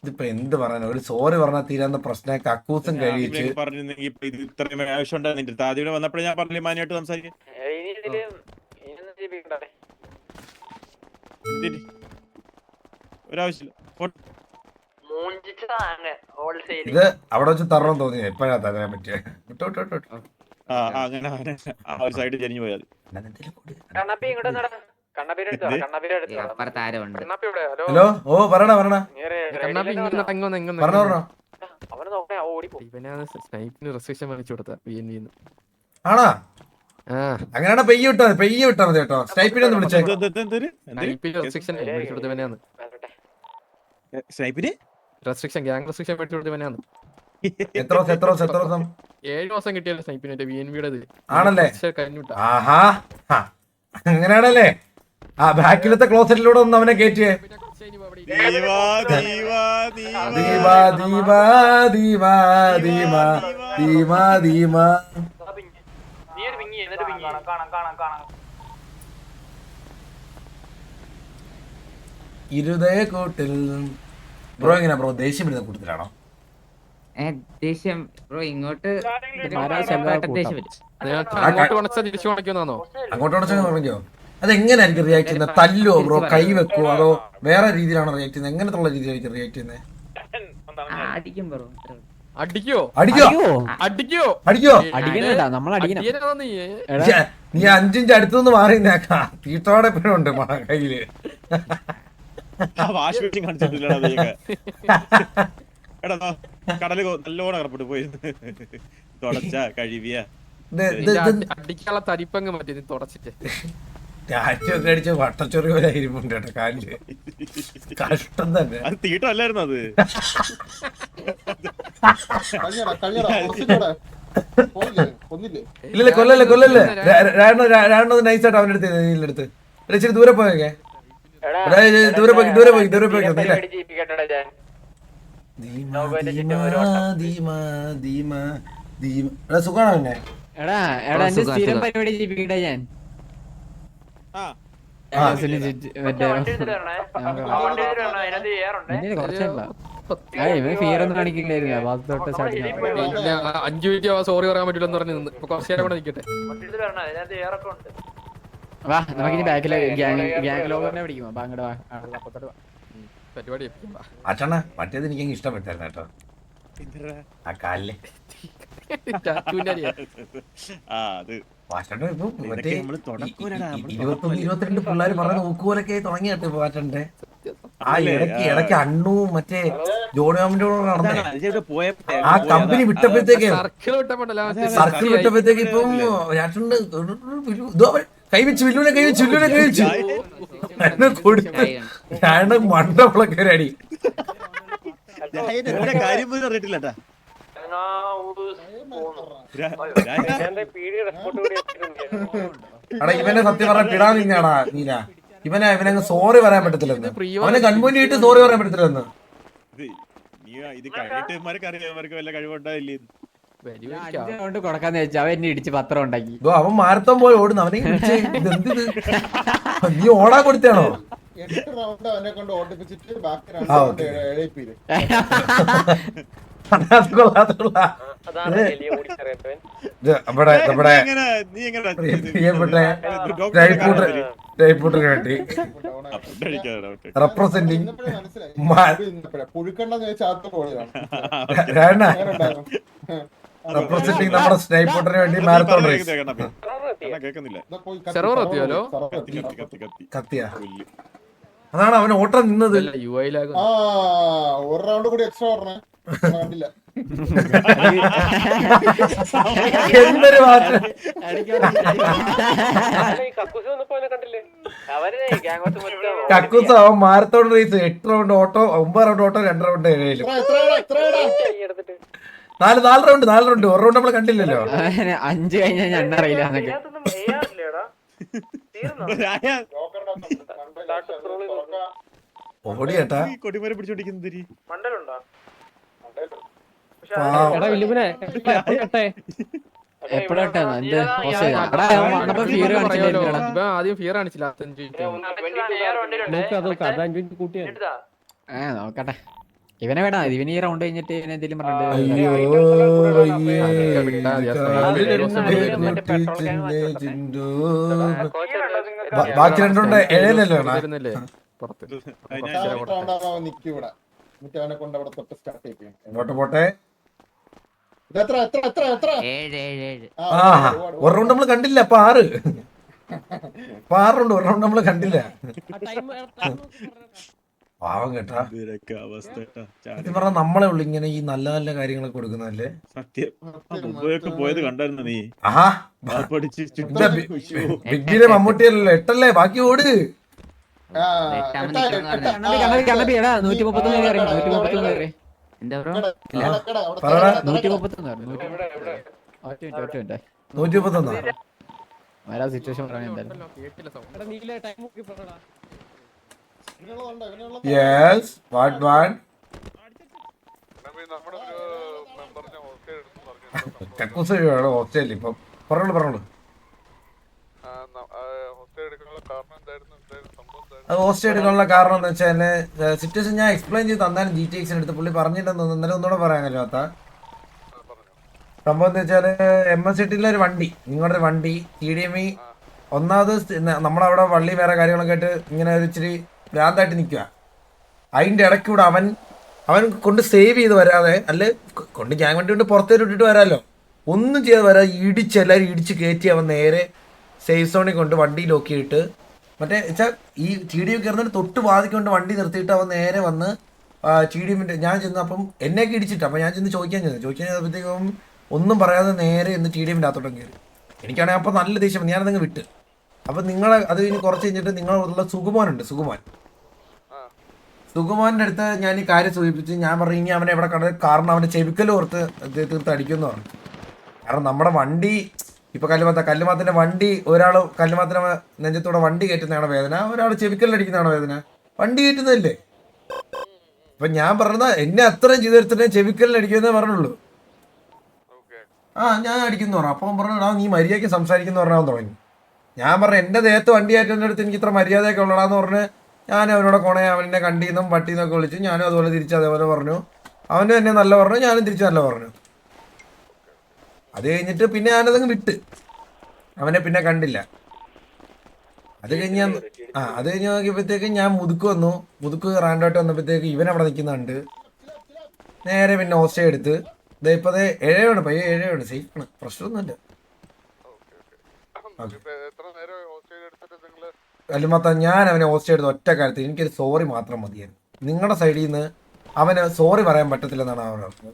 A: ഇതിപ്പോ എന്ത് പറയാനോ? ഒരു സോറി പറഞ്ഞാൽ തീരാന്ന പ്രശ്നം കക്കൂസും കഴിച്ച്
G: ഇത്രയും ആവശ്യം ഉണ്ടായിരുന്നു. താദിയുടെ വന്നപ്പോഴേ ഞാൻ പറഞ്ഞില്ലേ മാനിയായിട്ട് സംസാരിക്കാൻ. ഒരാവശ്യമില്ല.
A: ഇത് അവിടെ വെച്ച് തരണം തോന്നി. എപ്പോഴാ തരാൻ പറ്റിയ
G: അങ്ങനെ ഒരു സൈഡ് ചെരിഞ്ഞു പോയാൽ
A: ഹലോ. ഓ പറയണ
C: പറഞ്ഞോ. റെസ്ട്രിക്ഷൻ മേടിച്ചു കൊടുത്ത VNV-ന്ന്.
A: ആണോ? അങ്ങനെയാണ് പെയ്യ വിട്ടാ മതി കേട്ടോ. സ്നൈപ്പിനെ ഒന്ന് വിളിച്ചേ.
C: റെസ്ട്രിക്ഷൻ ഗ്യാങ് റെസ്ട്രിക്ഷൻ മേടിച്ചു കൊടുത്തവനാണ്.
A: എത്ര ദിവസം?
C: 7 ദിവസം കിട്ടിയല്ലോ സ്നൈപ്പിന് VNV-യുടെ.
A: ആണല്ലേ? ആഹാ അങ്ങനെയാണല്ലേ? ആ ബാക്കിലത്തെ ക്ലോസറ്റിലൂടെ ഒന്ന് അവനെ കയറ്റിയേ.
C: ഇനി അവിടെ
G: ദീവാ ദീവാ
A: ദീപാ ദീപാ ദീപാ ദീപാ ദീമാ ദീമാ ഇരുതേ കൂട്ടിൽ ബ്രോ എങ്ങനെയാ ബ്രോ ദേഷ്യം വരുന്ന കൂട്ടത്തിലാണോ?
E: ദേഷ്യം ബ്രോ ഇങ്ങോട്ട് ദേഷ്യം വരും.
C: അങ്ങോട്ട് വണച്ചാ തിരിച്ചു വണക്കുന്നാണോ?
A: അങ്ങോട്ട് പറഞ്ഞോ അതെങ്ങനെയായിരിക്കും റിയാക്ട് ചെയ്യുന്നത്? തല്ലോ ബ്രോ, കൈ വെക്കുവോ, അതോ വേറെ രീതിയിലാണോ റിയാക്ട് ചെയ്യുന്നത്? എങ്ങനത്തുള്ള രീതിയിലായിരിക്കും റിയാക്ട് ചെയ്യുന്നത്?
E: അടിക്കും ബ്രോ.
C: അടിക്കോ
A: അടിക്കോ
C: അടിക്കോ
A: അടിക്കോ
F: അടിക്കണേട്ടാ, നമ്മൾ അടിക്കണം.
C: അടിയനാണോ നീ?
A: നീ 5 അടുത്തുനിന്ന് മാറിന്നേക്കാ. തീട്ടോടെ എപ്പോഴും ഉണ്ട് കയ്യില്.
G: വാഷ് മെഷീൻ കാണിച്ചിട്ടില്ലടാ നീയൊക്കെ. എടാ കടല് നല്ലോണം കറപ്പിട്ട് പോയി തുടച്ച കഴുകിയ
C: അടിക്കാനുള്ള തരിപ്പങ്ങ് മറ്റേ നീ തുടച്ചിട്ട്
A: രാജ്യമൊക്കെ അടിച്ച് വട്ടച്ചൊറി പോലെ ഇരിപ്പുണ്ട് കേട്ടോ കാലില്. കഷ്ടം തന്നെ.
G: അത് തീട്ടല്ലായിരുന്നു അത്.
A: ഇല്ലല്ലേ കൊല്ലല്ലേ രാണോ നൈസായിട്ട് അവന്റെ അടുത്ത് നീലെടുത്ത് ഇച്ചിരി ദൂരെ പോയൊക്കെ ദൂരെ പോയി സുഖാണോ പിന്നെ?
F: എടാ എന്റെ സ്ഥിരം പരിപാടി ചെയ്യിപ്പിക്കട്ടെ ഞാൻ. ഫീറൊന്നും കാണിക്കില്ലായിരുന്നു.
C: 5 മിനിറ്റ് സോറി പറയാൻ പറ്റില്ലെന്ന് പറഞ്ഞു നിന്ന്. ഇപ്പൊ കുറച്ചു നേരം കൂടെ നിൽക്കട്ടെ.
F: വാ നമുക്കിനി ബാക്കിലെ ഗ്യാങ് ലോകറിനെ പിടിക്കുമോ? അപ്പൊ അങ്ങോട്ട് വാ.
C: പരിപാടി
A: അച്ഛണ മറ്റേത് എനിക്ക് ഇഷ്ടപ്പെട്ടായിരുന്നു കേട്ടോ. ആ കാലില്
G: അത്
A: 21-22 പിള്ളേര് പറഞ്ഞ നോക്കുപോലൊക്കെ തുടങ്ങിയാട്ടെ പാറ്റന്റെ. ആ ഇടയ്ക്ക് അണ്ണും മറ്റേ ജോണിയോമിന്റെ കൂടെ നടന്നേ ആ കമ്പനി വിട്ടപ്പോഴത്തേക്ക് ഇപ്പം ചേട്ടണ്ട് കൈവച്ച് വില്ലുവിനെ കൊടുത്ത് ഞാൻ മണ്ടപ്പളൊക്കെ ഒരു അടി.
G: കാര്യം പോലും അറിയിട്ടില്ലട്ടാ.
A: എടാ ഇവനെ സത്യം പറഞ്ഞ പിടാൻ നിന്നാടാ നീന. ഇവനങ്ങ് സോറി പറയാൻ പറ്റത്തില്ലെന്ന്. അവനെ കൺമുന്നിട്ട് സോറി പറയാൻ പറ്റത്തില്ലെന്ന്.
G: ഇത് കഴിഞ്ഞിട്ട് അറിയാം വല്ല കഴിവുണ്ടായില്ലേ.
F: കൊണ്ട് കൊടുക്കാന്ന് വെച്ചാൽ അവൻ എന്നെ ഇടിച്ച് പത്രം ഉണ്ടാക്കി.
A: അവൻ മാരത്തോൺ പോയി ഓടുന്നു. അവനെ നീ ഓടാൻ കൊടുത്താണോ? റെപ്രസെന്റിങ് റെപ്രസെന്റിങ് നമ്മുടെ സ്നൈപ്പറിന് വേണ്ടി മാരത്തോൺ റേസ്. കത്തിയാ അതാണ് അവൻ ഓട്ടം നിന്നത്.
I: ഒരു റൗണ്ട് കൂടി എക്സ്ട്രാ പറഞ്ഞേ കണ്ടില്ല.
A: എന്തൊരു മാറ്റം. കക്കൂസ് അവൻ മാരത്തോൺ റേസ് 8 റൗണ്ട് ഓട്ടോ 9 റൗണ്ട് ഓട്ടോ 2 റൗണ്ട് ഏഴേലും 4 റൗണ്ട് 4 റൗണ്ട് 1 റൗണ്ട് നമ്മള് കണ്ടില്ലല്ലോ.
F: 5 കഴിഞ്ഞാൽ ഞാൻ അറിയില്ല.
A: ഓടിയേട്ടാ
G: കൊടിമരം പിടിച്ചോണ്ടിരിക്കുന്നത്.
C: ആദ്യം ഫിയർ കാണിച്ചില്ല.
F: നോക്കട്ടെ ഇവനെ വേടാ. ഇവന് ഈ റൗണ്ട് കഴിഞ്ഞിട്ട് ഇവനെ എന്തെങ്കിലും
A: ബാക്കി 2 റൗണ്ട് ഏഴേലല്ലോ. പോട്ടെ ഒരു റൗണ്ട് നമ്മള് കണ്ടില്ല. അപ്പൊ 6 റൗണ്ട് 1 റൗണ്ട് നമ്മള് കണ്ടില്ല. പാവം കേട്ടാ. പറഞ്ഞ നമ്മളെ ഉള്ളു ഇങ്ങനെ ഈ നല്ല നല്ല കാര്യങ്ങളൊക്കെ കൊടുക്കുന്നതല്ലേ.
G: സത്യം പോയത് കണ്ടായിരുന്നു നീ.
A: ബിഗിലെ മമ്മൂട്ടിയല്ലോ 8 ബാക്കി ഓട്.
F: 133
E: എന്താ ബ്രോ?
F: 131 സിറ്റുവേഷൻ പറയാൻ എന്തായാലും.
I: ഇവനുള്ളതുണ്ടോ? ഇവനുള്ള
A: യെസ് വാട്ട് കക്കൂസ് വേണം ഹോസ്റ്റലിൽ ഇപ്പം പറഞ്ഞോളൂ അത് ഹോസ്റ്റൽ എടുക്കാനുള്ള കാരണം എന്ന് വെച്ചാൽ സിറ്റുവേഷൻ ഞാൻ എക്സ്പ്ലെയിൻ ചെയ്ത് തന്നാലും GTX എടുത്ത് പുള്ളി പറഞ്ഞില്ലെന്ന് ഇന്നലെ ഒന്നുകൂടെ പറയാൻ കഴിയാത്ത സംഭവം എന്ന് വെച്ചാൽ MS-ലെ ഒരു വണ്ടി നിങ്ങളുടെ ഒരു വണ്ടി TDME ഒന്നാമത് നമ്മളവിടെ വള്ളി വേറെ കാര്യങ്ങളൊക്കെ ആയിട്ട് ഇങ്ങനെ ഒരു ഇച്ചിരി ഭ്രാന്തായിട്ട് നിൽക്കുക. അതിൻ്റെ ഇടയ്ക്കൂടെ അവൻ കൊണ്ട് സേവ് ചെയ്ത് വരാതെ അല്ലെ കൊണ്ട് ഗ്യാങ് വണ്ടി കൊണ്ട് പുറത്തേക്ക് ഇട്ടിട്ട് വരാമല്ലോ, ഒന്നും ചെയ്ത് വരാതെ എല്ലാവരും ഇടിച്ച് കയറ്റി അവൻ നേരെ സേഫ് സോണിൽ കൊണ്ട് വണ്ടി ലോക്കിയിട്ട് മറ്റേ വെച്ചാൽ ഈ TDM കയറുന്നതിന് തൊട്ട് വാദിക്കൊണ്ട് വണ്ടി നിർത്തിയിട്ട് അവൻ നേരെ വന്ന് TDMൻ്റെ ഞാൻ ചെന്ന് അപ്പം എന്നെയൊക്കെ ഇടിച്ചിട്ട് അപ്പം ഞാൻ ചെന്ന് ചോദിക്കാൻ ചെന്നപ്പോഴത്തേക്കും ഒന്നും പറയാതെ നേരെ എന്ന് TDMൻ്റെ അകത്തോട്ടും കയറി. എനിക്കാണെങ്കിൽ അപ്പോൾ നല്ല ദേഷ്യം ഞാനതങ്ങ് വിട്ട്. അപ്പം നിങ്ങളെ അത് കഴിഞ്ഞ് കുറച്ച് കഴിഞ്ഞിട്ട് നിങ്ങളുള്ള സുകുമാനുണ്ട് സുകുമാൻ്റെ അടുത്ത് ഞാൻ ഈ കാര്യം സൂചിപ്പിച്ച് ഞാൻ പറഞ്ഞു ഇനി അവനെ എവിടെ കണ്ടത് കാരണം അവൻ്റെ ചെവിക്കൽ ഓർത്ത് തീർത്ത് അടിക്കുമെന്ന് പറഞ്ഞു. കാരണം നമ്മുടെ വണ്ടി ഇപ്പൊ കല്ലുമാത്തിന്റെ വണ്ടി ഒരാൾ കല്ലുമാത്തിന്റെ നെഞ്ചത്തൂടെ വണ്ടി കയറ്റുന്നതാണ് വേദന, ഒരാൾ ചെവിക്കല്ലടിക്കുന്നതാണ് വേദന, വണ്ടി കയറ്റുന്നതല്ലേ. അപ്പൊ ഞാൻ പറഞ്ഞത് എന്നെ അത്രയും ചെയ്തെടുത്തിട്ട് ചെവിക്കല്ലടിക്കുമെന്നേ പറഞ്ഞുള്ളൂ. ഞാൻ അടിക്കുന്നു പറഞ്ഞു. അപ്പം പറഞ്ഞു നീ മര്യാദയ്ക്ക് സംസാരിക്കുന്നു പറഞ്ഞാൽ തുടങ്ങി. ഞാൻ പറഞ്ഞു എന്റെ ദേഹത്ത് വണ്ടി കയറ്റുന്ന അടുത്ത് എനിക്ക് ഇത്ര മര്യാദയൊക്കെ ഉള്ളടാന്ന് പറഞ്ഞ് ഞാൻ അവനോട് കൊണയെ അവനെ കണ്ടീന്നും പട്ടീന്നൊക്കെ വിളിച്ചു. ഞാനും അതുപോലെ തിരിച്ച് അതേപോലെ പറഞ്ഞു. അവനും എന്നെ നല്ല പറഞ്ഞു, ഞാനും തിരിച്ച് നല്ല പറഞ്ഞു. അത് കഴിഞ്ഞിട്ട് പിന്നെ ഞാനതങ്ങ് വിട്ട്, അവനെ പിന്നെ കണ്ടില്ല. അത് കഴിഞ്ഞ് നോക്കിയപ്പോഴത്തേക്ക് ഞാൻ മുതുക്ക് റാൻഡോട്ട് വന്നപ്പോഴത്തേക്ക് ഇവൻ അവിടെ നിൽക്കുന്നുണ്ട്. നേരെ പിന്നെ ഹോസ്റ്റേ എടുത്ത് ഇപ്പൊ 7 പയ്യെ സേഫാണ്, പ്രശ്നമൊന്നുമില്ല. കല്ലുമാത്ത ഞാൻ അവനെ ഹോസ്റ്റേ എടുത്ത് ഒറ്റ കാര്യത്തിൽ എനിക്കൊരു സോറി മാത്രം മതിയായിരുന്നു. നിങ്ങളുടെ സൈഡിൽ നിന്ന് അവന് സോറി പറയാൻ പറ്റത്തില്ലെന്നാണ് അവൻ പറഞ്ഞത്.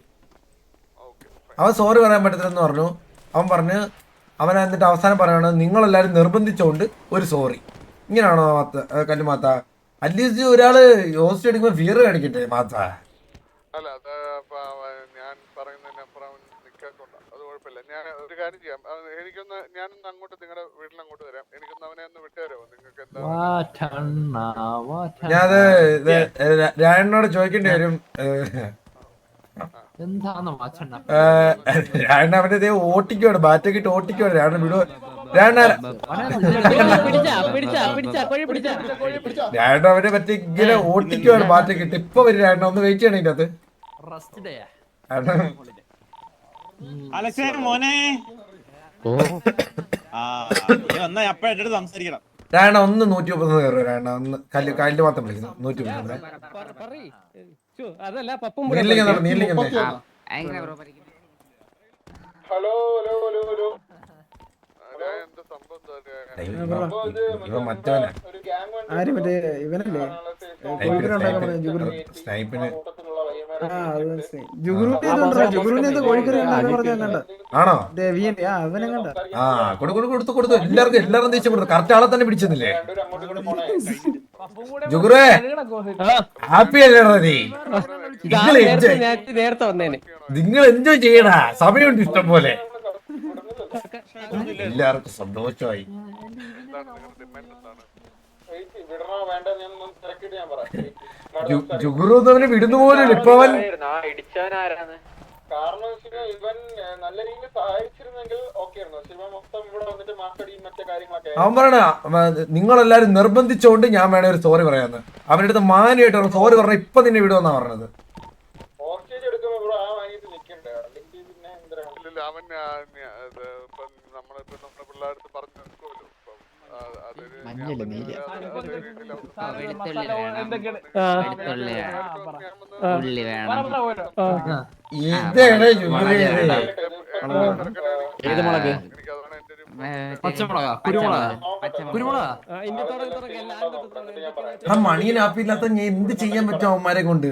A: അവൻ സോറി പറയാൻ പറ്റത്തില്ലെന്ന് പറഞ്ഞു. അവൻ എന്നിട്ട് അവസാനം പറയുകയാണ് നിങ്ങളെല്ലാവരും നിർബന്ധിച്ചുകൊണ്ട് ഒരു സോറി. ഇങ്ങനെയാണോ കല്ലുമാത്ത? അറ്റ്ലീസ്റ്റ് ഒരാള് ഹോസ്റ്റ് എടുക്കുമ്പോൾ ഫിയർ കാണിക്കട്ടെ മാത്ത.
I: ഞാൻ പറയുന്നതിനപ്പുറം നിൽക്കാത്തോണ്ട അത് കുഴപ്പമില്ല. ഞാൻ ഒരു കാര്യം ചെയ്യാം, ഞാനൊന്ന് അങ്ങോട്ട് നിങ്ങളുടെ വീട്ടിലങ്ങോട്ട് തരാം. എനിക്കൊന്ന് അവനെ ഒന്ന് വിട്ടുതരാമോ? നിങ്ങൾക്ക് എന്താ
A: ഞാനത് രായണ്ണോട് ചോദിക്കേണ്ടി വരും. രായണ്ണ അവന്റെ ഓട്ടിക്കുവാണ്, ബാറ്റൊക്കെ ഇട്ട് ഓട്ടിക്കുവാണ്. രായണ്ണ വിടുവോ? രായണ്ണ അവനെ പറ്റി ഇങ്ങനെ ഓട്ടിക്കുവാണ് ബാറ്റൊക്കെ ഇട്ട്. ഇപ്പൊ വരും രായണ്ണ, ഒന്ന് വെയിറ്റ് ചെയ്യണം ഇതിന്റെ അകത്ത്.
G: മോനെ സംസാരിക്കണം.
A: രായണ്ണ ഒന്ന് 130 കയറുക. രായണ്ണ ഒന്ന് കല്ല് മാത്രം വിളിക്കുന്നു. 130
I: ഹലോ
A: ഇവൻ മറ്റവനാ
I: ഒരു ഗ്യാങ്
F: ഇവനല്ലേ
A: സ്നൈപ്പിന് ആണോ? കൊടുത്തു എല്ലാവർക്കും ദേഷ്യം കൊടുത്തു. കറക്റ്റ് ആളെ തന്നെ പിടിച്ചെന്നില്ലേ ജുഗുറേ? ഹാപ്പി അല്ലേടാ നീ? നിങ്ങൾ എൻജോയ് ചെയ്യടാ, സമയമുണ്ട് ഇഷ്ടം പോലെ. എല്ലാവർക്കും സന്തോഷമായി. ജുഗുറു അവനെ വിടുന്ന പോലും ഇപ്പൊ അവൻ
I: കാരണം ഇവൻ നല്ല രീതിയിൽ സഹായിച്ചിരുന്നെങ്കിൽ ഓക്കെ ആയിരുന്നു. പക്ഷെ ഇവൻ മൊത്തം ഇവിടെ വന്നിട്ട് മാസ്റ്റടിയും മറ്റു കാര്യങ്ങളൊക്കെ.
A: അവൻ പറയണ നിങ്ങളെല്ലാരും നിർബന്ധിച്ചോണ്ട് ഞാൻ വേണേ ഒരു സോറി പറയാന്ന്. അവന്റെ അടുത്ത് മാനായിട്ട് സോറി പറഞ്ഞ ഇപ്പൊ നിന്നെ വിടുമെന്നാ പറഞ്ഞത്.
I: ഹോസ്റ്റേജ് എടുക്കുമ്പോ ബ്രോ ആ വാങ്ങിയിട്ട് നിൽക്കണ്ടേ? അല്ലെങ്കിൽ പിന്നെ എന്താ അവൻ നമ്മളിപ്പോ നമ്മുടെ പിള്ളേർക്ക് പറഞ്ഞു നിൽക്കുമല്ലോ.
A: ആ മണിയൻ ആപ്പില്ലാത്ത ഞാൻ എന്ത് ചെയ്യാൻ പറ്റും അവന്മാരെ കൊണ്ട്?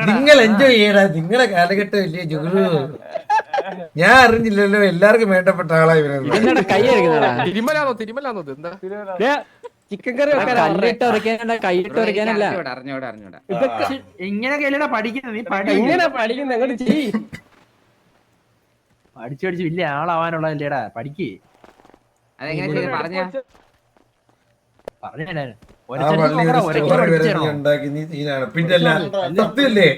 A: നിങ്ങൾ എൻജോയ് ചെയ്യടാ, നിങ്ങളെ കാലഘട്ടം ഇല്ലേ ജുഗുറു? ഞാൻ അറിഞ്ഞില്ലല്ലോ എല്ലാവർക്കും വേണ്ടപ്പെട്ട ആളാ ഇവരെ.
D: ചിക്കൻ കറി
F: കല്ലിട്ട് ഉറക്കാനല്ല കൈയിട്ട് ഉറക്കാനല്ല.
E: അറിഞ്ഞൂടാ അറിഞ്ഞൂടാ.
J: ഇങ്ങനെയൊക്കെയല്ലടാ പഠിക്കുന്നത്. നീ
D: എങ്ങനെ പഠിക്കുന്നത് എങ്ങോട്ട് ചെയ്യ്.
J: പഠിച്ചു വലിയ ആളാവാനുള്ളതല്ലേടാ, പഠിക്കേ.
E: അതെങ്ങനെ പറഞ്ഞ
J: പറഞ്ഞേ
A: ആ പള്ളി ഒരു സ്റ്റോറി വരെ നീ ഉണ്ടാക്കി, നീ സീനാണ്. പിന്നല്ല സത്യല്ലേ,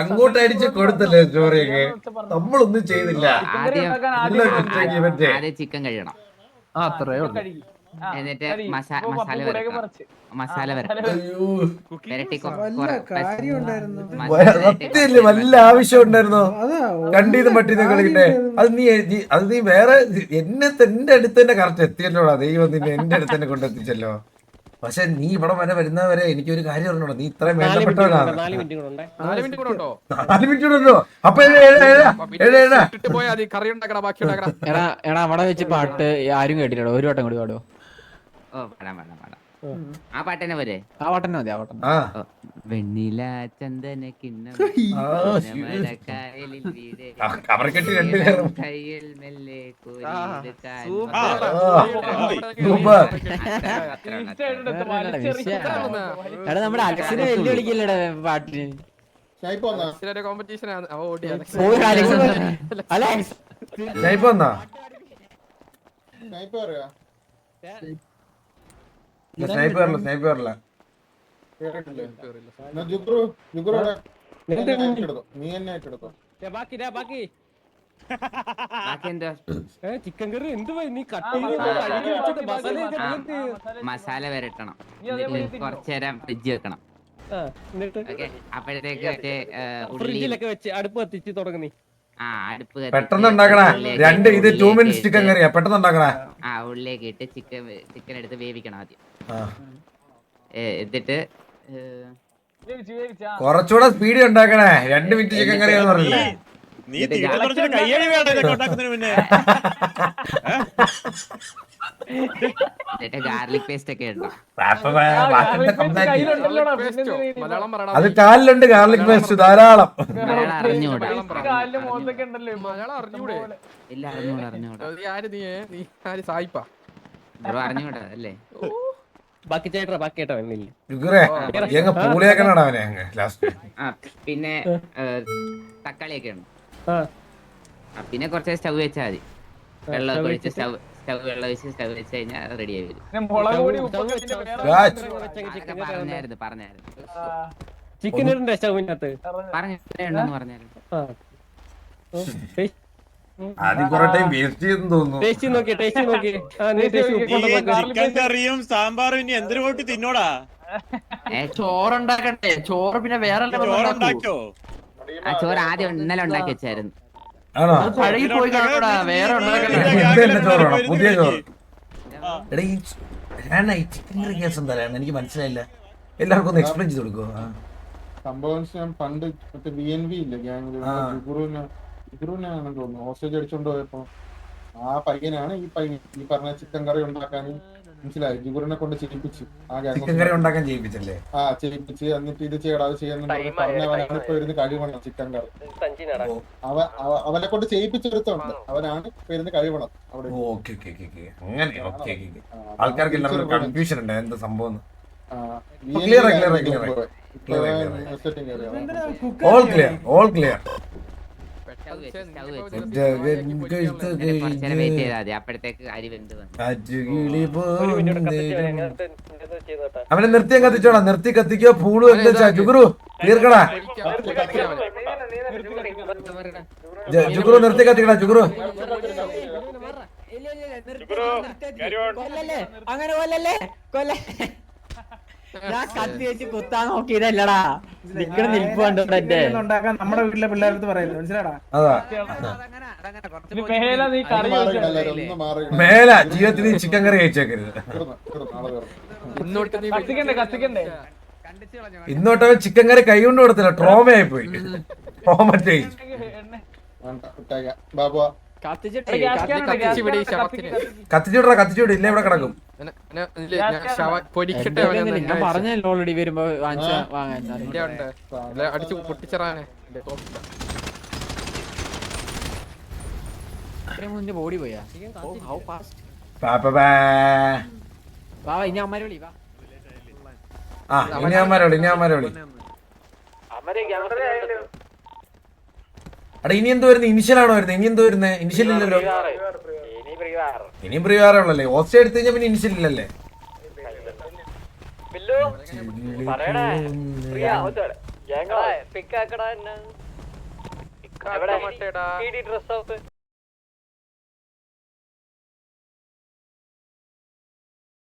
A: അങ്ങോട്ട് അടിച്ച് കൊടുത്തല്ലേ സ്റ്റോറിയൊക്കെ. നമ്മളൊന്നും ചെയ്തില്ല.
E: ആദ്യം ചിക്കൻ കഴിയണം,
J: അത്രേ ഉള്ളൂ.
E: എന്നിട്ട് മസാല വരട്ടി
A: സത്യല്ലേ, വല്ല ആവശ്യം ഉണ്ടായിരുന്നോ? കണ്ടീന്ന് പട്ടിന്ന് കളിക്കട്ടെ. അത് നീ വേറെ എന്റെ അടുത്ത് തന്നെ കറക്റ്റ് എത്തിയല്ലോടാ. ദൈവം നിന്നെ എന്റെ അടുത്ത് തന്നെ കൊണ്ടെത്തിച്ചല്ലോ. പക്ഷെ നീ ഇവിടെ വരെ വരുന്നവരെ എനിക്കൊരു കാര്യം പറഞ്ഞോടാ, നീ ഇത്രയും വേണ്ടപ്പെട്ടവനാണ്.
C: 4 മിനിറ്റ് കൂടെ ഉണ്ടോ?
A: 4 മിനിറ്റ് ഉണ്ടോ? അപ്പൊ
C: പോയാ കറി ഉണ്ടാക്കണ, ബാക്കി ഉണ്ടാക്കണ.
F: എടാ അവിടെ വെച്ച് പാട്ട് ആരും കേട്ടില്ലടോ, ഒരു വട്ടം കൂടി പാടോ.
E: ഓ പാടാം. ആ പാട്ട് തന്നെ പോരെ?
F: ആ പാട്ടന്നെ മതി, ആ പാട്ടം.
E: വെണ്ണില ചന്ദന കിണ്ണം
A: കവറക്കെട്ടി 2 പേരും
E: കയ്യിൽ മെല്ലെ
F: എടാ നമ്മുടെ അലക്സിനെ വെല്ലുവിളിക്കില്ലടാ പാട്ടിന്.
C: കോമ്പറ്റീഷൻ ആണ്.
F: അലക്സ്
A: സ്നൈപ്പ് വന്നാ? സ്നൈപ്പ് വരില്ല.
D: ചിക്കൻ കറി എന്ത് നീ
E: മസാല വരട്ടണം, കുറച്ചേരം ഫ്രിഡ്ജ് വെക്കണം. അപ്പോഴത്തേക്ക് മറ്റേ
D: ഫ്രിഡ്ജിലൊക്കെ വെച്ച് അടുപ്പ് കത്തിച്ച് തുടങ്ങി.
E: അടുപ്പ്
A: പെട്ടെന്ന് ഉണ്ടാക്കണ 2 മിനിറ്റ്സ് ചിക്കൻ കറിയാ, പെട്ടെന്ന് ഉണ്ടാക്കണ.
E: ഉള്ളിലേക്ക് ഇട്ട് ചിക്കൻ എടുത്ത് വേവിക്കണം ആദ്യം. എന്നിട്ട്
A: കുറച്ചുകൂടെ സ്പീഡ് ഉണ്ടാക്കണേ. 2 മിനിറ്റ് ചിക്കൻ കറിയാന്ന് പറഞ്ഞില്ലേ?
G: നീ കയ്യടി വേണ്ട ഇതൊക്കെ ഉണ്ടാക്കുന്നതിന് മുന്നേ.
E: ഗാർലിക് പേസ്റ്റ് ഒക്കെ ഉണ്ടോ?
C: മലയാളം പറയണം.
A: അത് കാലിലുണ്ട് ഗാർലിക് പേസ്റ്റ് ധാരാളം.
E: അറിഞ്ഞൂടാ.
C: മലയാളം അറിഞ്ഞൂടെ?
E: ഇല്ല, അറിഞ്ഞൂടാ.
C: നീ ആര് സായിപ്പാ?
E: അറിഞ്ഞൂടാ അല്ലേ?
D: ബാക്കി ചേട്ടാ ബാക്കി ചേട്ടാ
A: പൂളിയാക്കണടാ അവനെ അങ്ങ് ലാസ്റ്റ്.
E: പിന്നെ തക്കാളിയൊക്കെ ഉണ്ട്. പിന്നെ കുറച്ച് സ്റ്റവ് വെച്ചാൽ മതി. വെള്ളം ഒഴിച്ച് വെള്ളം വെച്ച് കഴിഞ്ഞാൽ റെഡി ആയി വരും. പറഞ്ഞായിരുന്നു
D: ചിക്കൻ ഇടണ്ടേ സ്റ്റൗവിനകത്ത്?
E: പറഞ്ഞിട്ടുണ്ടെന്ന് പറഞ്ഞായിരുന്നു.
A: ആദ്യം കുറെ ടൈം വേസ്റ്റ് ചെയ്തെന്ന് തോന്നുന്നു.
D: ടേസ്റ്റ് നോക്കി
G: ചിക്കൻ കറിയും സാമ്പാറും ഇനി എന്തിനു പോയിട്ട് തിന്നോടാ?
J: ചോറുണ്ടാക്കണ്ടേ? ചോറ് പിന്നെ വേറെ
G: ചോറുണ്ടാക്കോ?
E: ആ ചോറ് ആദ്യം ഇന്നലെ ഉണ്ടാക്കി വെച്ചായിരുന്നു.
A: ആണോ?
J: പഴകി പോയി കാണൂടാ, വേറെ
A: ചോറാണോ? പുതിയ ചോറ്. എടാ ഈ ചിക്കൻ കറി കേസ് എന്തായാലും എനിക്ക് മനസ്സിലായില്ല. എല്ലാവർക്കും ഒന്ന് എക്സ്പ്ലെയിൻ ചെയ്ത് കൊടുക്കോ?
I: സംഭവം ഞാൻ പണ്ട് മറ്റേ BNB ഇല്ല ഗ്യാങ്ങിൽ ഇഗ്രുവിനാണെന്ന് തോന്നുന്നു ഹോസ്റ്റേജ് അടിച്ചോണ്ട് പോയപ്പോ ആ പയ്യനാണ് ഈ പറഞ്ഞ ചിക്കൻ കറി ഉണ്ടാക്കാൻ മനസ്സിലായി. ജിഗുറിനെ കൊണ്ട് ചെയ്യിപ്പിച്ചു.
A: ചിക്കൻ കറി ഉണ്ടാക്കാൻ ചെയ്യിപ്പിച്ചല്ലേ?
I: ചെയ്യിപ്പിച്ച് എന്നിട്ട് ഇത് ചെയ്യടാ അത് ചെയ്യാന്ന് പറഞ്ഞവനാണ് ഇപ്പൊ ഇരുന്ന് കഴിവണം ചിക്കൻ കറി. അവനെ കൊണ്ട് ചെയ്യിപ്പിച്ചെടുത്തോണ്ട് അവനാണ് ഇപ്പൊ ഇരുന്ന് കഴിവണം അവിടെ.
A: ആൾക്കാർക്ക് എല്ലാവർക്കും കൺഫ്യൂഷൻ ഉണ്ട് എന്താ സംഭവം. All clear.
E: അപ്പോഴത്തേക്ക് അരി വെന്ത്
A: അവനെ നിർത്തി കത്തിച്ചോടാ. നിർത്തി കത്തിക്കോ. പൂള് എന്താ ജുഗുറു തീർക്കടാ. ജുഗുറു നിർത്തി കത്തിക്കടാ. ജുഗുറു
F: അങ്ങനെ കൊല്ലല്ലേ കൊല്ല. ഞാൻ കത്തി വെച്ച് കുത്താൻ നോക്കിയതല്ലടാ. നിക്കണ നിൽപ്പ് കണ്ടോ
J: ഉണ്ടാക്കാൻ നമ്മുടെ വീട്ടിലെ പിള്ളേരടുത്ത് പറയുന്നത് മനസ്സിലാടാ.
A: അതാ മേല ജീവിതത്തിൽ നീ ചിക്കൻ കറി കഴിച്ചേക്കരുത്. ഇന്നോട്ട് അവൻ ചിക്കൻ കറി കൈ കൊണ്ട് കൊടുത്തില്ല. ട്രോമയായി പോയി. ട്രോമറ്റൈസ്. കത്തിച്ചുവിട ഇല്ല ഇവിടെ കിടക്കും.
F: ഞാൻ പറഞ്ഞല്ലോ ഓൾറെഡി വരുമ്പോ
C: അടിച്ചു പൊട്ടിച്ചറാനെ
F: മുന്നേ ബോഡി പോയാ. ഹൗ ഫാസ്റ്റ് വാ ഇനി അമ്മമാരെ വിളി വാ.
A: ആ ഇനി അമ്മമാരെ വിളി എടാ ഇനി എന്ത് വരുന്നത്? ഇനിഷ്യലാണോ വരുന്നത്? ഇനി എന്ത് വരുന്നത്? ഇനിഷ്യൽ ഇല്ലല്ലോ. ഇനിയും പ്രിവാറേ ഉള്ളല്ലേ. ഓസ്റ്റേ എടുത്തു കഴിഞ്ഞാൽ പിന്നെ ഇനിഷ്യൽ ഇല്ലല്ലേ.
B: പറയണേ